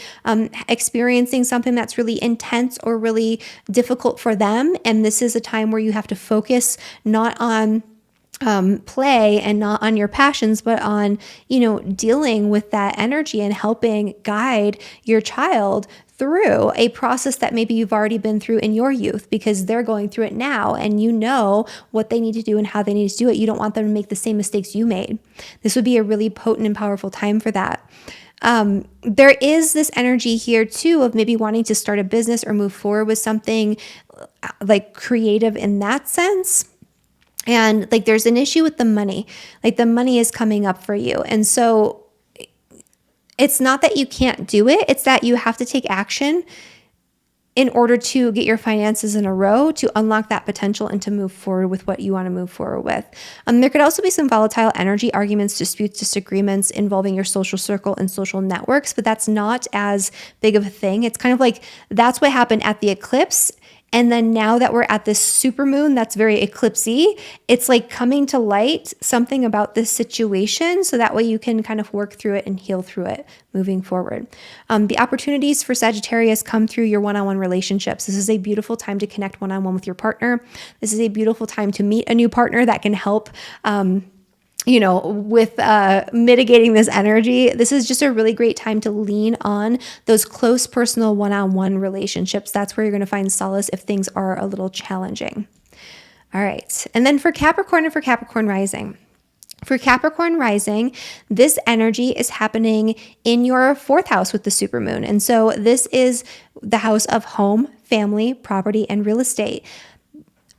experiencing something that's really intense or really difficult for them. And this is a time where you have to focus not on play and not on your passions, but on, dealing with that energy and helping guide your child through a process that maybe you've already been through in your youth, because they're going through it now and you know what they need to do and how they need to do it. You don't want them to make the same mistakes you made. This would be a really potent and powerful time for that. There is this energy here too of maybe wanting to start a business or move forward with something like creative in that sense. And like there's an issue with the money, like the money is coming up for you. And so it's not that you can't do it, it's that you have to take action in order to get your finances in a row, to unlock that potential and to move forward with what you want to move forward with. There could also be some volatile energy, arguments, disputes, disagreements involving your social circle and social networks, but that's not as big of a thing. It's kind of like that's what happened at the eclipse. And then now that we're at this supermoon that's very eclipsy, it's like coming to light something about this situation, so that way you can kind of work through it and heal through it moving forward. The opportunities for Sagittarius come through your one-on-one relationships. This is a beautiful time to connect one-on-one with your partner. This is a beautiful time to meet a new partner that can help with mitigating this energy. This is just a really great time to lean on those close personal one-on-one relationships. That's where you're going to find solace if things are a little challenging. All right. And then for Capricorn and for Capricorn rising. For Capricorn rising, this energy is happening in your 4th house with the supermoon. And so this is the house of home, family, property, and real estate.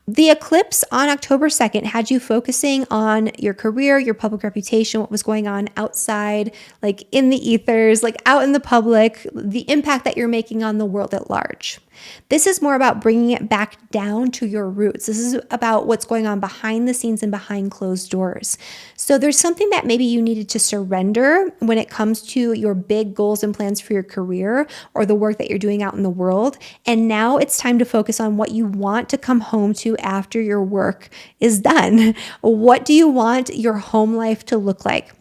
The eclipse on October 2nd had you focusing on your career, your public reputation, what was going on outside, like in the ethers, like out in the public, the impact that you're making on the world at large. This is more about bringing it back down to your roots. This is about what's going on behind the scenes and behind closed doors. So there's something that maybe you needed to surrender when it comes to your big goals and plans for your career or the work that you're doing out in the world. And now it's time to focus on what you want to come home to after your work is done. What do you want your home life to look like?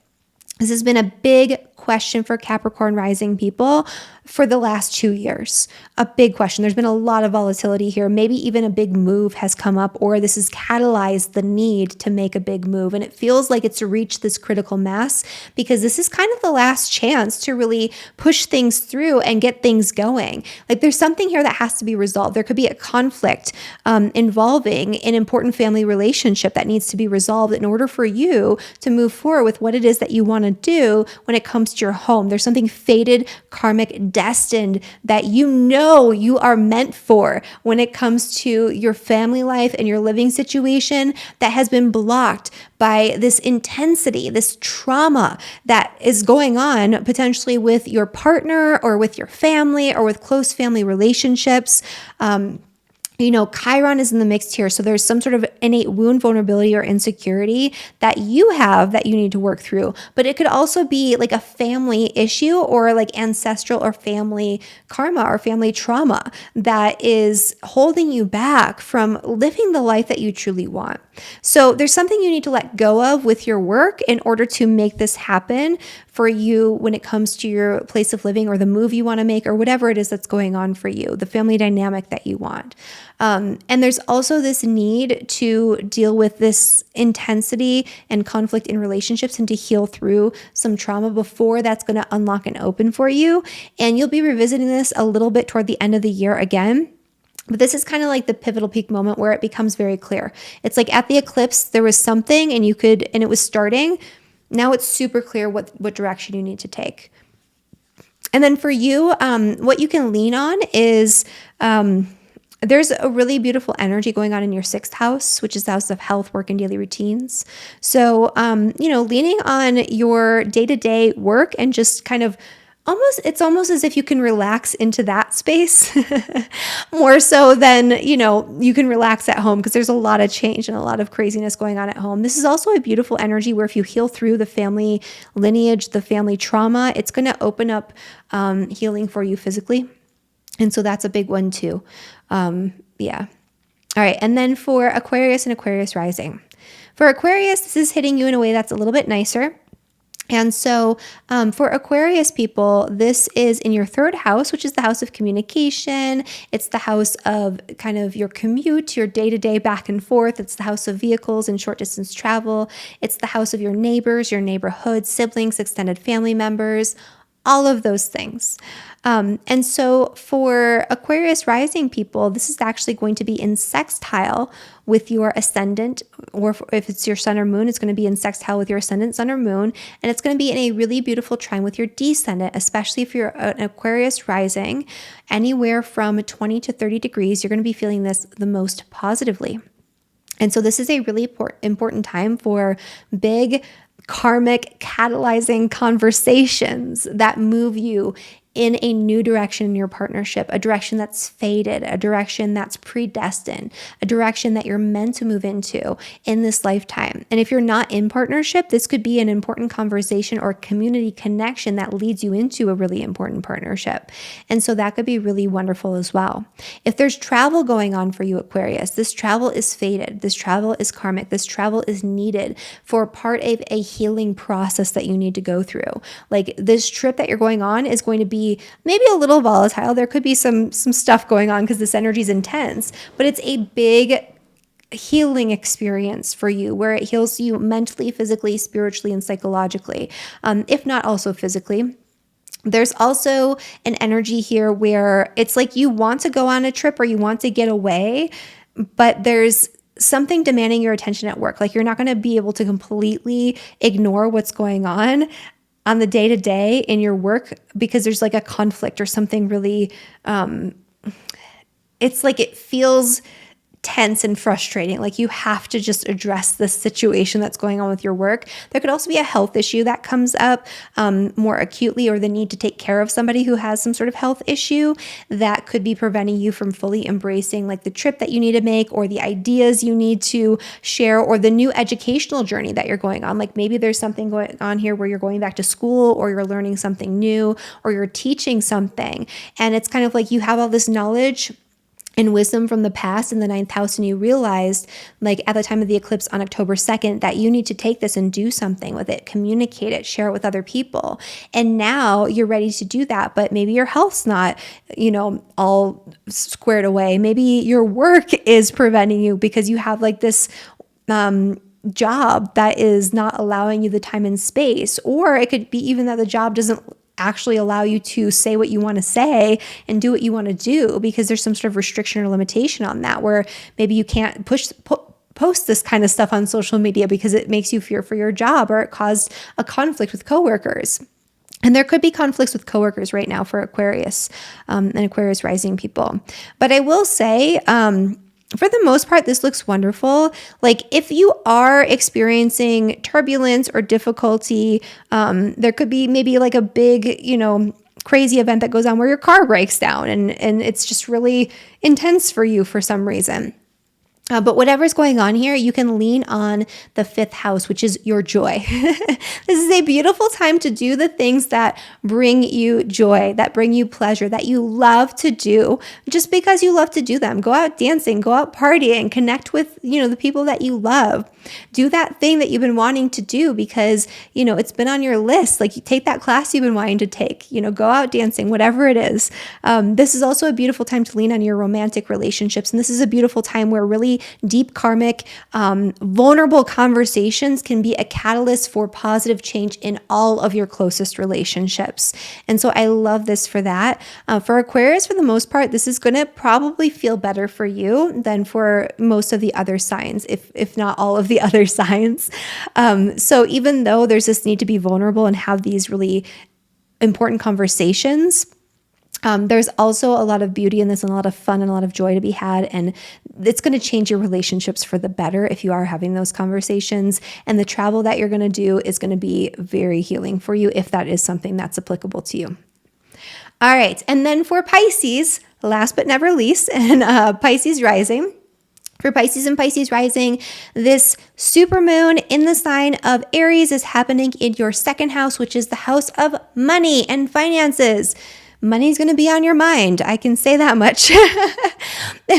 This has been a big question for Capricorn rising people for the last 2 years. A big question. There's been a lot of volatility here. Maybe even a big move has come up, or this has catalyzed the need to make a big move. And it feels like it's reached this critical mass because this is kind of the last chance to really push things through and get things going. Like there's something here that has to be resolved. There could be a conflict involving an important family relationship that needs to be resolved in order for you to move forward with what it is that you want to do when it comes to your home. There's something fated, karmic, destined that you are meant for when it comes to your family life and your living situation that has been blocked by this intensity, this trauma that is going on potentially with your partner or with your family or with close family relationships. Chiron is in the mix here. So there's some sort of innate wound, vulnerability, or insecurity that you have that you need to work through. But it could also be like a family issue or like ancestral or family karma or family trauma that is holding you back from living the life that you truly want. So there's something you need to let go of with your work in order to make this happen for you when it comes to your place of living or the move you want to make or whatever it is that's going on for you, the family dynamic that you want. And there's also this need to deal with this intensity and conflict in relationships and to heal through some trauma before that's going to unlock and open for you. And you'll be revisiting this a little bit toward the end of the year again. But this is kind of like the pivotal peak moment where it becomes very clear. It's like at the eclipse, there was something and it was starting. Now it's super clear what direction you need to take. And then for you, what you can lean on is there's a really beautiful energy going on in your 6th house, which is the house of health, work, and daily routines. So, leaning on your day-to-day work and just kind of it's almost as if you can relax into that space more so than, you can relax at home because there's a lot of change and a lot of craziness going on at home. This is also a beautiful energy where if you heal through the family lineage, the family trauma, it's going to open up healing for you physically. And so that's a big one too. Yeah. All right. And then for Aquarius and Aquarius rising. For Aquarius, this is hitting you in a way that's a little bit nicer. And so for Aquarius people, this is in your 3rd house, which is the house of communication. It's the house of kind of your commute, your day-to-day back and forth. It's the house of vehicles and short distance travel. It's the house of your neighbors, your neighborhood, siblings, extended family members, all of those things. And so for Aquarius rising people, this is actually going to be in sextile with your ascendant, or if it's your sun or moon, it's going to be in sextile with your ascendant, sun or moon. And it's going to be in a really beautiful trine with your descendant, especially if you're an Aquarius rising, anywhere from 20 to 30 degrees, you're going to be feeling this the most positively. And so this is a really important time for big karmic catalyzing conversations that move you in a new direction in your partnership, a direction that's fated, a direction that's predestined, a direction that you're meant to move into in this lifetime. And if you're not in partnership, this could be an important conversation or community connection that leads you into a really important partnership. And so that could be really wonderful as well. If there's travel going on for you, Aquarius, this travel is fated, this travel is karmic, this travel is needed for part of a healing process that you need to go through. Like this trip that you're going on is going to be maybe a little volatile. There could be some stuff going on because this energy is intense, but it's a big healing experience for you where it heals you mentally, physically, spiritually, and psychologically, if not also physically. There's also an energy here where it's like you want to go on a trip or you want to get away, but there's something demanding your attention at work. Like you're not going to be able to completely ignore what's going on the day-to-day in your work because there's like a conflict or something really, it's like it feels tense and frustrating. Like you have to just address this situation that's going on with your work. There could also be a health issue that comes up more acutely, or the need to take care of somebody who has some sort of health issue that could be preventing you from fully embracing like the trip that you need to make, or the ideas you need to share, or the new educational journey that you're going on. Like maybe there's something going on here where you're going back to school, or you're learning something new, or you're teaching something. And it's kind of like you have all this knowledge and wisdom from the past in the 9th house, and you realized like at the time of the eclipse on October 2nd that you need to take this and do something with it, communicate it, share it with other people. And now you're ready to do that, but maybe your health's not, all squared away. Maybe your work is preventing you because you have like this job that is not allowing you the time and space. Or it could be even that the job doesn't actually allow you to say what you want to say and do what you want to do, because there's some sort of restriction or limitation on that, where maybe you can't post this kind of stuff on social media because it makes you fear for your job, or it caused a conflict with coworkers. And there could be conflicts with coworkers right now for Aquarius and Aquarius rising people. But I will say, for the most part, this looks wonderful. Like if you are experiencing turbulence or difficulty, there could be maybe like a big, crazy event that goes on where your car breaks down and it's just really intense for you for some reason. But whatever's going on here, you can lean on the 5th house, which is your joy. This is a beautiful time to do the things that bring you joy, that bring you pleasure, that you love to do just because you love to do them. Go out dancing, go out partying, connect with, the people that you love. Do that thing that you've been wanting to do because, it's been on your list. Like you take that class you've been wanting to take, go out dancing, whatever it is. This is also a beautiful time to lean on your romantic relationships. And this is a beautiful time where really deep karmic, vulnerable conversations can be a catalyst for positive change in all of your closest relationships. And so I love this for that. For Aquarius, for the most part, this is going to probably feel better for you than for most of the other signs, if not all of the other signs. So even though there's this need to be vulnerable and have these really important conversations, there's also a lot of beauty in this and a lot of fun and a lot of joy to be had. And it's going to change your relationships for the better if you are having those conversations. And the travel that you're going to do is going to be very healing for you if that is something that's applicable to you. All right. And then for Pisces, last but never least, and Pisces rising. For Pisces and Pisces rising, this supermoon in the sign of Aries is happening in your 2nd house, which is the house of money and finances. Money's going to be on your mind. I can say that much.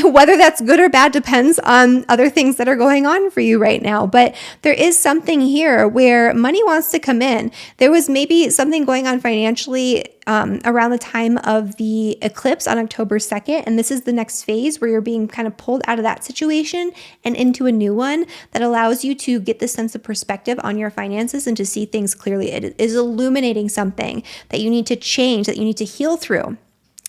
Whether that's good or bad depends on other things that are going on for you right now. But there is something here where money wants to come in. There was maybe something going on financially around the time of the eclipse on October 2nd. And this is the next phase where you're being kind of pulled out of that situation and into a new one that allows you to get this sense of perspective on your finances and to see things clearly. It is illuminating something that you need to change, that you need to heal through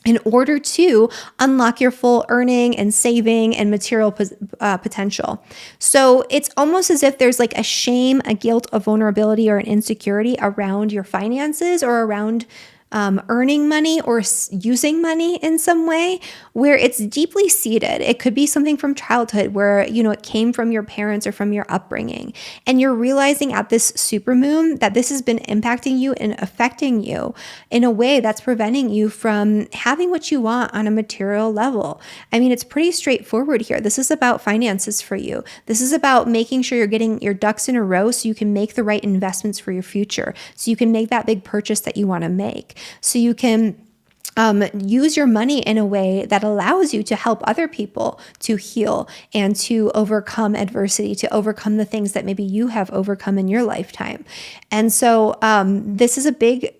in order to unlock your full earning and saving and material potential. So it's almost as if there's like a shame, a guilt, a vulnerability, or an insecurity around your finances or around earning money or using money in some way where it's deeply seated. It could be something from childhood where, it came from your parents or from your upbringing. And you're realizing at this supermoon that this has been impacting you and affecting you in a way that's preventing you from having what you want on a material level. I mean, it's pretty straightforward here. This is about finances for you. This is about making sure you're getting your ducks in a row so you can make the right investments for your future, so you can make that big purchase that you want to make. So you can use your money in a way that allows you to help other people to heal and to overcome adversity, to overcome the things that maybe you have overcome in your lifetime. And so this is a big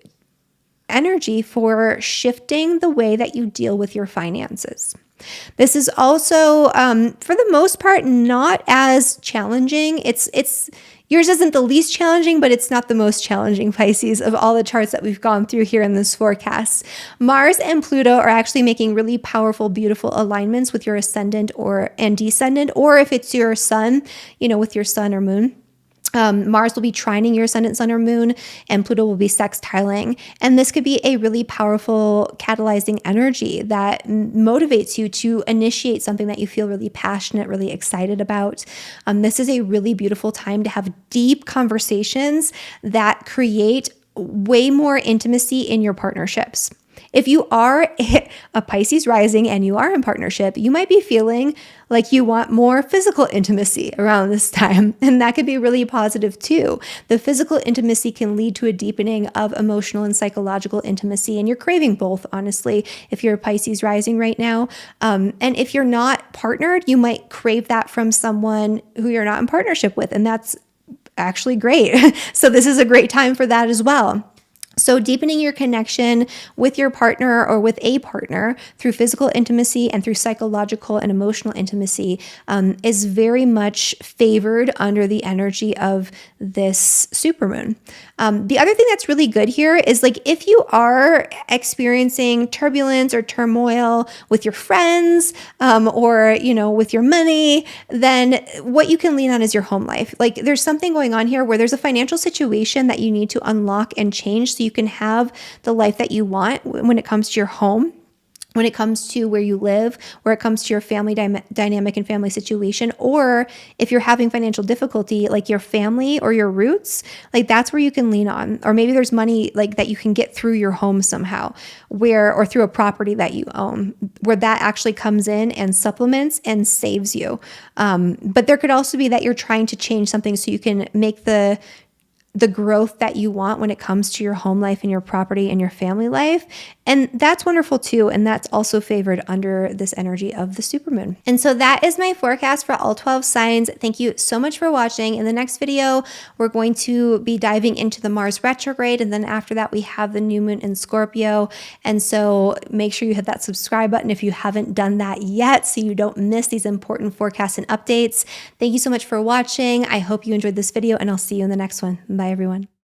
energy for shifting the way that you deal with your finances. This is also, for the most part, not as challenging. Yours isn't the least challenging, but it's not the most challenging, Pisces, of all the charts that we've gone through here in this forecast. Mars and Pluto are actually making really powerful, beautiful alignments with your ascendant and descendant, or if it's your sun, with your sun or moon. Mars will be trining your ascendant, sun, or moon, and Pluto will be sextiling. And this could be a really powerful catalyzing energy that motivates you to initiate something that you feel really passionate, really excited about. This is a really beautiful time to have deep conversations that create way more intimacy in your partnerships. If you are a Pisces rising and you are in partnership, you might be feeling like you want more physical intimacy around this time. And that could be really positive too. The physical intimacy can lead to a deepening of emotional and psychological intimacy. And you're craving both, honestly, if you're a Pisces rising right now. And if you're not partnered, you might crave that from someone who you're not in partnership with. And that's actually great. So this is a great time for that as well. So deepening your connection with your partner or with a partner through physical intimacy and through psychological and emotional intimacy is very much favored under the energy of this supermoon. The other thing that's really good here is like if you are experiencing turbulence or turmoil with your friends or, you know, with your money, then what you can lean on is your home life. Like there's something going on here where there's a financial situation that you need to unlock and change so you can have the life that you want when it comes to your home, when it comes to where you live, where it comes to your family dynamic and family situation, or if you're having financial difficulty, like your family or your roots, like that's where you can lean on. Or maybe there's money like that you can get through your home somehow, or through a property that you own, where that actually comes in and supplements and saves you. But there could also be that you're trying to change something so you can make the growth that you want when it comes to your home life and your property and your family life. And that's wonderful too. And that's also favored under this energy of the supermoon. And so that is my forecast for all 12 signs. Thank you so much for watching. In the next video, we're going to be diving into the Mars retrograde. And then after that, we have the new moon in Scorpio. And so make sure you hit that subscribe button if you haven't done that yet, so you don't miss these important forecasts and updates. Thank you so much for watching. I hope you enjoyed this video, and I'll see you in the next one. Bye, everyone.